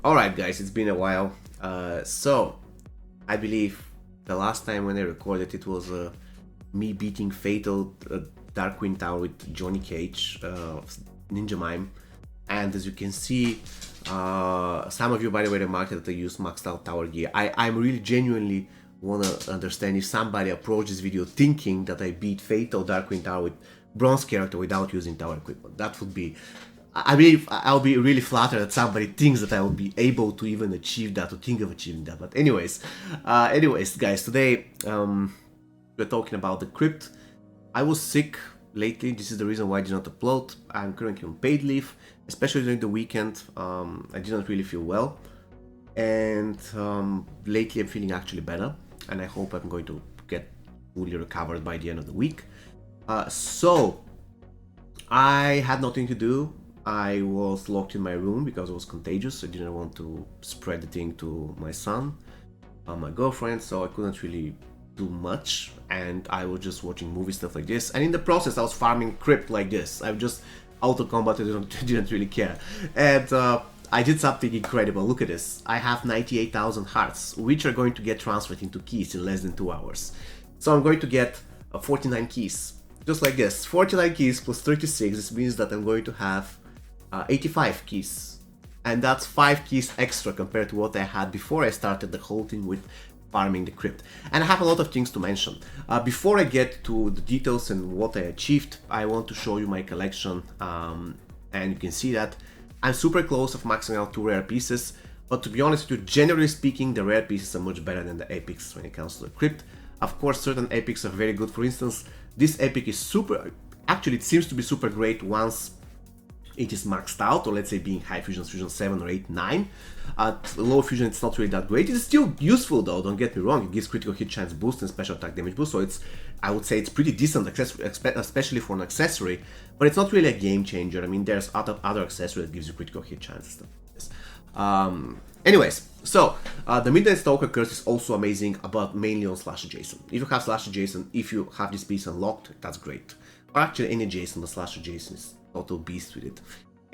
Alright guys, it's been a while. So, I believe the last time when I recorded it was me beating Fatal Darkwing Tower with Johnny Cage, Ninja Mime. And as you can see, some of you by the way remarked that I use maxed out tower gear. I'm really genuinely wanna understand if somebody approached this video thinking that I beat Fatal Darkwing Tower with bronze character without using tower equipment. That would be, I believe I'll be really flattered that somebody thinks that I will be able to even achieve that or think of achieving that. But anyways, guys, today we're talking about the crypt. I was sick lately. This is the reason why I did not upload. I'm currently on paid leave, especially during the weekend. I didn't really feel well, and lately I'm feeling actually better, and I hope I'm going to get fully recovered by the end of the week. So I had nothing to do. I was locked in my room because it was contagious. I didn't want to spread the thing to my son, my girlfriend, so I couldn't really do much, and I was just watching movie stuff like this, and in the process I was farming krypt like this. I just auto combat, I didn't really care, and I did something incredible. Look at this. I have 98,000 hearts, which are going to get transferred into keys in less than 2 hours. So I'm going to get 49 keys, just like this. 49 keys plus 36. This means that I'm going to have 85 keys, and that's 5 keys extra compared to what I had before I started the whole thing with farming the crypt. And I have a lot of things to mention. Before I get to the details and what I achieved, I want to show you my collection, and you can see that I'm super close of maxing out 2 rare pieces, but to be honest with you, generally speaking, the rare pieces are much better than the epics when it comes to the crypt. Of course, certain epics are very good. For instance, this epic is super, actually it seems to be super great once it is maxed out, or let's say being high fusion 7 or 8, 9. At low fusion it's not really that great. It is still useful though, don't get me wrong. It gives critical hit chance boost and special attack damage boost, so it's, I would say it's pretty decent, especially for an accessory, but it's not really a game changer. I mean, there's other accessory that gives you critical hit chances. Anyways, so the Midnight Stalker curse is also amazing, but mainly on Slash Jason. If you have Slash Jason, if you have this piece unlocked, that's great. Or actually any Jason, but Slash Jason is total beast with it.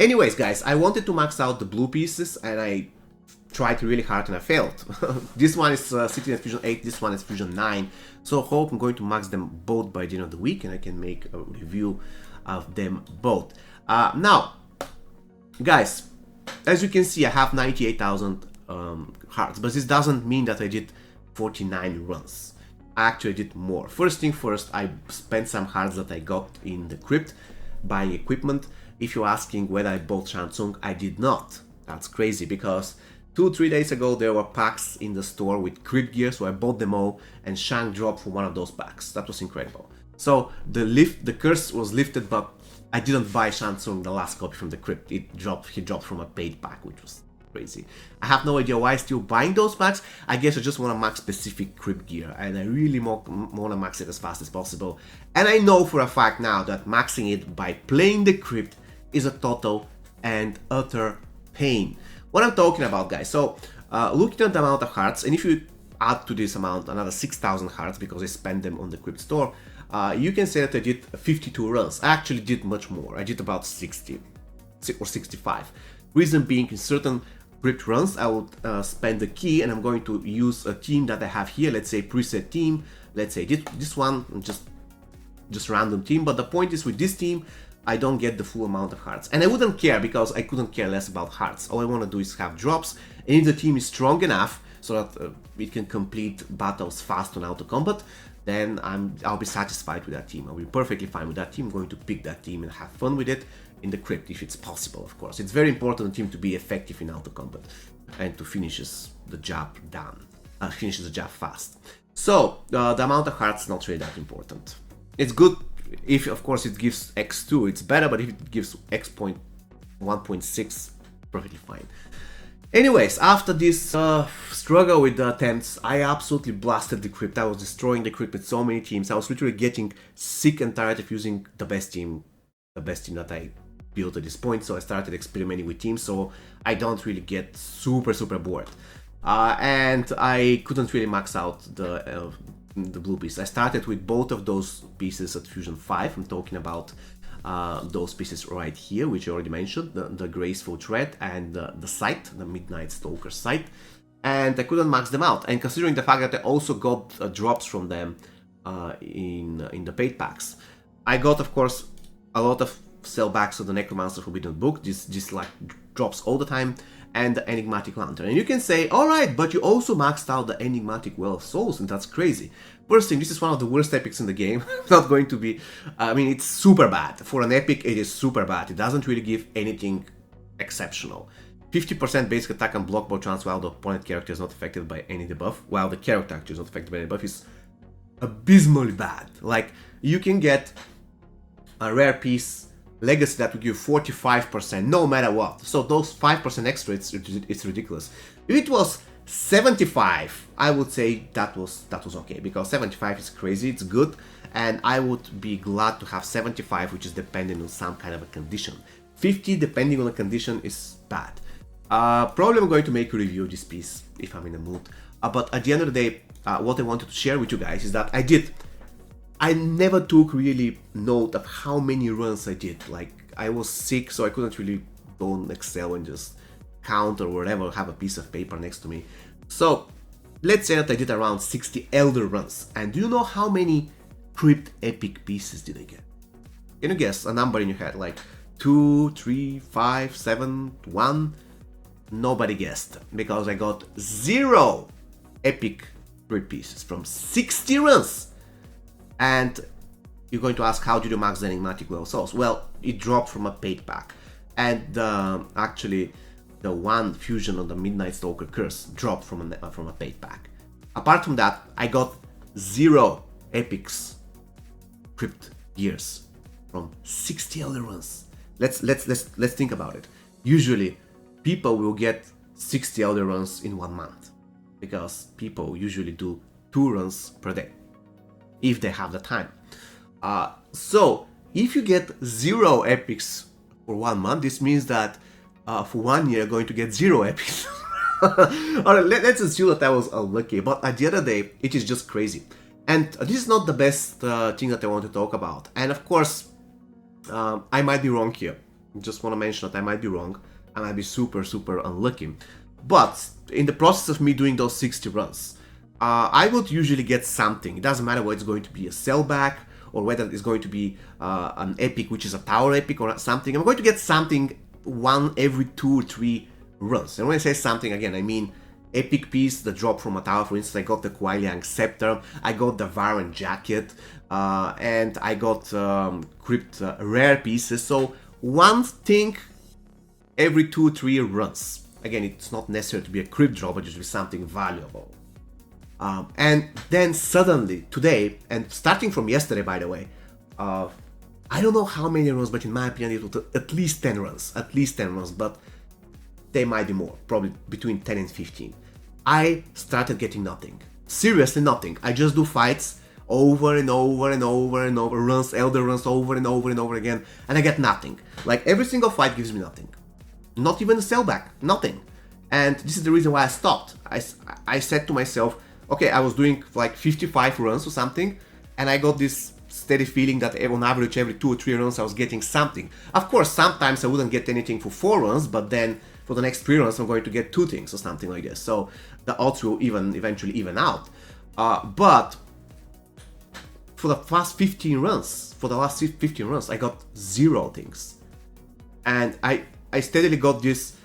Anyways, guys, I wanted to max out the blue pieces, and I tried really hard and I failed. This one is sitting at Fusion 8, this one is Fusion 9, so hope I'm going to max them both by the end of the week, and I can make a review of them both. Now, guys, as you can see, I have 98,000 hearts, but this doesn't mean that I did 49 runs. I actually did more. First thing first, I spent some hearts that I got in the crypt buying equipment. If you're asking whether I bought Shansung, I did not. That's crazy, because 2-3 days ago there were packs in the store with crypt gear, so I bought them all, and Shang dropped from one of those packs. That was incredible. So the curse was lifted, but I didn't buy Shansung, the last copy from the crypt. He dropped from a paid pack, which was crazy. I have no idea why I'm still buying those packs. I guess I just want to max specific crypt gear, and I really want to max it as fast as possible. And I know for a fact now that maxing it by playing the crypt is a total and utter pain. What I'm talking about, guys, so looking at the amount of hearts, and if you add to this amount another 6,000 hearts because I spent them on the crypt store, you can say that I did 52 runs. I actually did much more. I did about 60 or 65. Reason being, in certain crypt runs I would spend the key, and I'm going to use a team that I have here, let's say preset team, let's say this one, just random team, but the point is with this team I don't get the full amount of hearts, and I wouldn't care because I couldn't care less about hearts. All I want to do is have drops, and if the team is strong enough so that it can complete battles fast on auto combat, then I'll be satisfied with that team. I'll be perfectly fine with that team. I'm going to pick that team and have fun with it in the crypt if it's possible, of course. It's very important for the team to be effective in auto combat and to finishes the job finishes the job fast. So the amount of hearts is not really that important. It's good if, of course, it gives x2, it's better, but if it gives x.1.6, perfectly fine. Anyways, after this struggle with the attempts, I absolutely blasted the crypt. I was destroying the crypt with so many teams. I was literally getting sick and tired of using the best team that I built at this point, so I started experimenting with teams, so I don't really get super bored. And I couldn't really max out the blue piece. I started with both of those pieces at Fusion 5. I'm talking about those pieces right here, which I already mentioned, the graceful thread and the sight, the Midnight Stalker sight, and I couldn't max them out. And considering the fact that I also got drops from them in the paid packs, I got, of course, a lot of sellbacks of the Necromancer Forbidden Book, just like drops all the time, and the Enigmatic Lantern. And you can say, alright, but you also maxed out the Enigmatic Well of Souls, and that's crazy. First thing, this is one of the worst epics in the game. Not going to be, I mean, it's super bad. For an epic, it is super bad. It doesn't really give anything exceptional. 50% basic attack and block bow chance while the opponent character is not affected by any debuff, while the character actually is not affected by any debuff, is abysmally bad. Like, you can get a rare piece legacy that will give 45% no matter what. So those 5% extra, it's ridiculous. If it was 75, I would say that was okay, because 75 is crazy, it's good, and I would be glad to have 75, which is depending on some kind of a condition. 50, depending on the condition, is bad. Probably I'm going to make a review of this piece if I'm in the mood. But at the end of the day, what I wanted to share with you guys is that I never took really note of how many runs I did. Like, I was sick, so I couldn't really go on Excel and just count or whatever, have a piece of paper next to me. So let's say that I did around 60 Elder runs. And do you know how many Krypt epic pieces did I get? Can you guess a number in your head? Like 2, 3, 5, 7, 1? Nobody guessed, because I got 0 epic Krypt pieces from 60 runs. And you're going to ask, how did you max the Enigmatic Well of Souls? Well, it dropped from a paid pack. And actually, the one fusion on the Midnight Stalker Curse dropped from a paid pack. Apart from that, I got 0 epics Krypt gears from 60 Elder runs. Let's think about it. Usually, people will get 60 Elder runs in 1 month, because people usually do 2 runs per day, if they have the time. So if you get 0 epics for 1 month, this means that for 1 year you're going to get 0 epics. Alright, let's assume that I was unlucky, but at the end of the day, it is just crazy. And this is not the best thing that I want to talk about. And of course, I might be wrong here. Just want to mention that I might be wrong. I might be super unlucky. But in the process of me doing those 60 runs, I would usually get something. It doesn't matter whether it's going to be a sellback or whether it's going to be an epic, which is a tower epic or something. I'm going to get something one every 2 or 3 runs. And when I say something, again, I mean epic piece that dropped from a tower. For instance, I got the Kuai-Liang Scepter, I got the Varen Jacket, and I got Krypt rare pieces. So one thing every 2 or 3 runs. Again, it's not necessary to be a Krypt drop, but just be something valuable. And then suddenly, today, and starting from yesterday, by the way, I don't know how many runs, but in my opinion, it was at least 10 runs. At least 10 runs, but they might be more, probably between 10 and 15. I started getting nothing. Seriously, nothing. I just do fights over and over and over and over, runs, Elder runs over and over and over again, and I get nothing. Like, every single fight gives me nothing. Not even a sellback, nothing. And this is the reason why I stopped. I said to myself, okay, I was doing like 55 runs or something, and I got this steady feeling that on average every 2 or 3 runs I was getting something. Of course, sometimes I wouldn't get anything for 4 runs, but then for the next 3 runs I'm going to get 2 things or something like this. So the odds will eventually even out. But for the last 15 runs, I got 0 things. And I steadily got this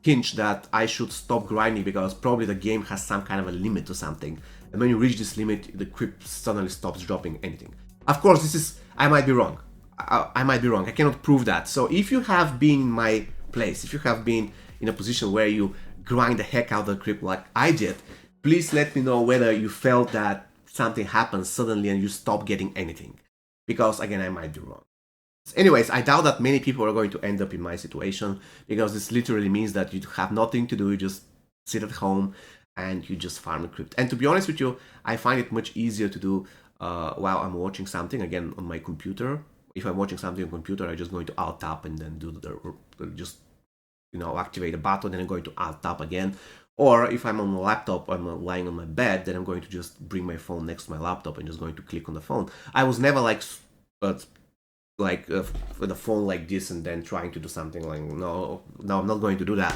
hinge that I should stop grinding, because probably the game has some kind of a limit or something. And when you reach this limit, the Krypt suddenly stops dropping anything. Of course, I might be wrong. I might be wrong. I cannot prove that. So if you have been in my place, if you have been in a position where you grind the heck out of the Krypt like I did, please let me know whether you felt that something happened suddenly and you stop getting anything. Because again, I might be wrong. Anyways, I doubt that many people are going to end up in my situation, because this literally means that you have nothing to do, you just sit at home and you just farm a Krypt. And to be honest with you, I find it much easier to do while I'm watching something, again, on my computer. If I'm watching something on computer, I'm just going to Alt-Tab and then do just, activate a button, then I'm going to Alt-Tab again. Or if I'm on a laptop, I'm lying on my bed, then I'm going to just bring my phone next to my laptop and just going to click on the phone. I was never like like with a phone like this and then trying to do something like no, I'm not going to do that.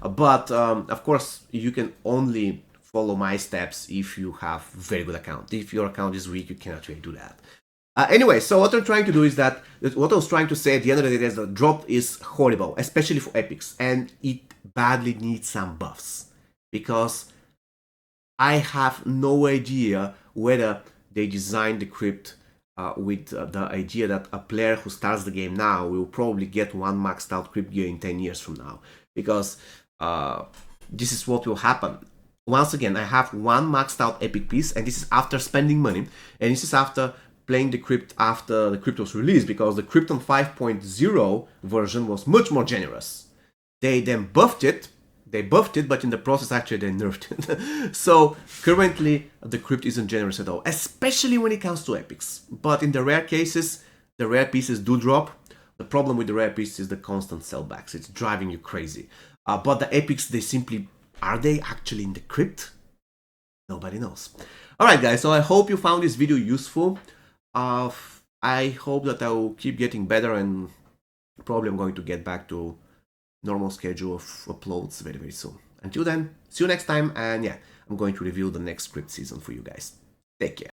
But of course you can only follow my steps if you have very good account. If your account is weak, you cannot really do that. Anyway, so what I'm trying to do is that what I was trying to say at the end of the day is the drop is horrible, especially for epics, and it badly needs some buffs, because I have no idea whether they designed the krypt with the idea that a player who starts the game now will probably get one maxed out krypt gear in 10 years from now, because this is what will happen. Once again, I have one maxed out epic piece, and this is after spending money, and this is after playing the krypt after the krypt was released, because the krypt on 5.0 version was much more generous. They then buffed it, but in the process actually they nerfed it. So currently the krypt isn't generous at all, especially when it comes to epics. But in the rare cases, the rare pieces do drop. The problem with the rare pieces is the constant sellbacks. It's driving you crazy. But the epics, they simply, are they actually in the krypt? Nobody knows. Alright guys, so I hope you found this video useful. I hope that I will keep getting better, and probably I'm going to get back to normal schedule of uploads very, very soon. Until then, see you next time, and yeah, I'm going to review the next krypt season for you guys. Take care.